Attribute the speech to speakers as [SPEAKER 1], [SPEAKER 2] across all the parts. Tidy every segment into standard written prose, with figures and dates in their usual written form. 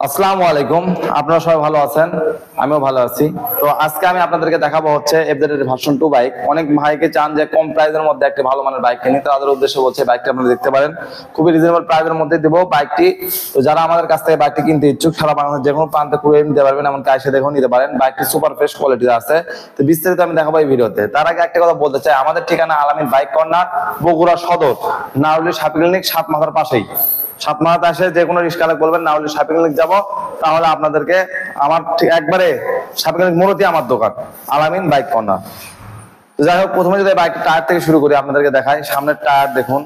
[SPEAKER 1] আসসালামু আলাইকুম। আপনারা সবাই ভালো আছেন, আমিও ভালো আছি। তো আজকে আমি আপনাদেরকে দেখাবো হচ্ছে এফজেড এর ভার্সন 2 বাইক। অনেক ভাইকে চান যে কম প্রাইসের মধ্যে একটা ভালো মানের বাইক কিনে, তাদের উদ্দেশ্যে বলছে বাইকটা আপনারা দেখতে পারেন। খুবই রিজনেবল প্রাইসের মধ্যে দেবো বাইকটি। তো যারা আমাদের কাছ থেকে বাইকটি কিনতে ইচ্ছুক, সারা বাংলাদেশের যে কোনো প্রান্তে ঘুরে নিতে পারবেন, এমনকি এসে দেখেও নিতে পারেন। বাইকটি সুপার ফ্রেশ কোয়ালিটির আছে। তো বিস্তারিত আমি দেখাবো এই ভিডিওতে। তার আগে একটা কথা বলতে চাই, আমাদের ঠিকানা আলামিন বাইক কর্নার, বগুড়া সদর, নাউলি সাপি ক্লিনিক 7 মাথার পাশেই। 7 মাথাতে আসে যে কোনো রিস্কালে বলবেন নাউলি সাপি ক্লিনিক যাবো, তাহলে আপনাদেরকে আমার ঠিক একবারে সাপি ক্লিনিক মোড়তে আমার দোকান আলামিন বাইক কর্নার। যাই হোক, প্রথমে যদি বাইক টায়ার থেকে শুরু করি, আপনাদেরকে দেখাই। সামনের টায়ার দেখুন,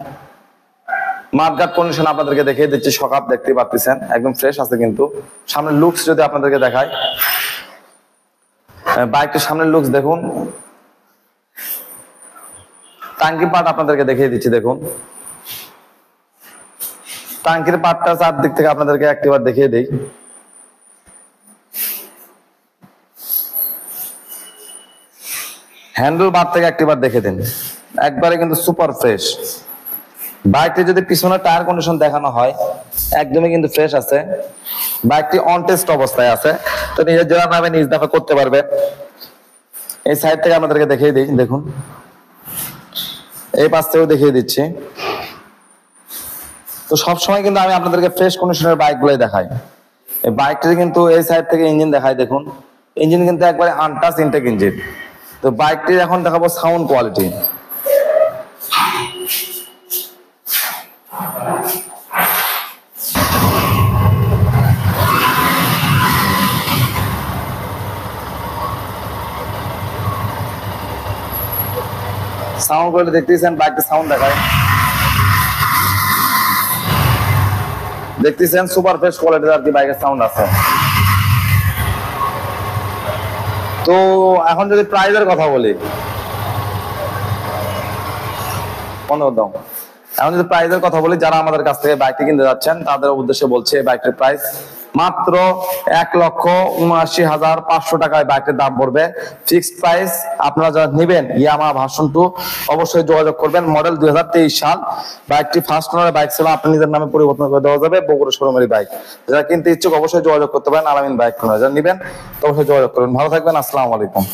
[SPEAKER 1] মাঠঘাট কন্ডিশন আপনাদেরকে দেখিয়ে দিচ্ছি। সকাপ দেখতে পাচ্ছেন একদম ফ্রেশ আছে। কিন্তু সামনের লুকস যদি আপনাদেরকে দেখাই, বাইকটির সামনের লুকস দেখুন। টাঙ্কি পার্ট আপনাদেরকে দেখিয়ে দিচ্ছি, দেখুন টাঙ্কির পার্টটা চারদিক থেকে আপনাদেরকে একটিবার দেখিয়ে দেই। হ্যান্ডেল বার থেকে একটিবার দেখে দিন, একবারে কিন্তু সুপার ফ্রেশ। বাইকটি যদি পিছনের টায়ার কন্ডিশন দেখানো হয়, একদমই কিন্তু ফ্রেশ আছে। বাইকটি অন টেস্ট অবস্থায় আছে, তো নিজের জেলার নামে নিজ নামে করতে পারবে। এই সাইড থেকে আপনাদেরকে দেখিয়ে দিই, দেখুন এই পাশ থেকেও দেখিয়ে দিচ্ছি। তো সবসময় কিন্তু আমি আপনাদেরকে ফ্রেশ কন্ডিশনের বাইক গুলোই দেখাই। এই বাইকটি কিন্তু এই সাইড থেকে ইঞ্জিন দেখাই, দেখুন ইঞ্জিন কিন্তু একবারে আনটাচ ইনটেক ইঞ্জিন। তো বাইকটির এখন দেখাবো সাউন্ড কোয়ালিটি। সাউন্ড কোয়ালিটি দেখতেছেন, বাইকটির সাউন্ড দেখায়, দেখতেছেন সুপার ফ্রেশ কোয়ালিটির আর কি বাইকের সাউন্ড আছে। তো এখন যদি প্রাইসের কথা বলি, এখন যদি প্রাইসের কথা বলি, যারা আমাদের কাছ থেকে বাইকটি কিনতে যাচ্ছেন তাদের উদ্দেশ্যে বলছে বাইকটির প্রাইস মাত্র 1,79,500 টাকায় বাইকের দাম পড়বে। Fixed price. আপনারা যারা নেবেন ইয়ামাহা ভার্সন 2, অবশ্যই যোগাযোগ করবেন। মডেল 2023 সাল। বাইকটি ফার্স্ট ওনারের বাইক ছিল, আপনার নিজের নামে পরিবর্তন করে দেওয়া যাবে। বগুড়া শোরুমের বাইক। যারা কিনতে ইচ্ছুক অবশ্যই যোগাযোগ করতে পারেন আলামিন বাইক কর্নার। যারা নেবেন অবশ্যই যোগাযোগ করবেন। ভালো থাকবেন, আসসালামু আলাইকুম।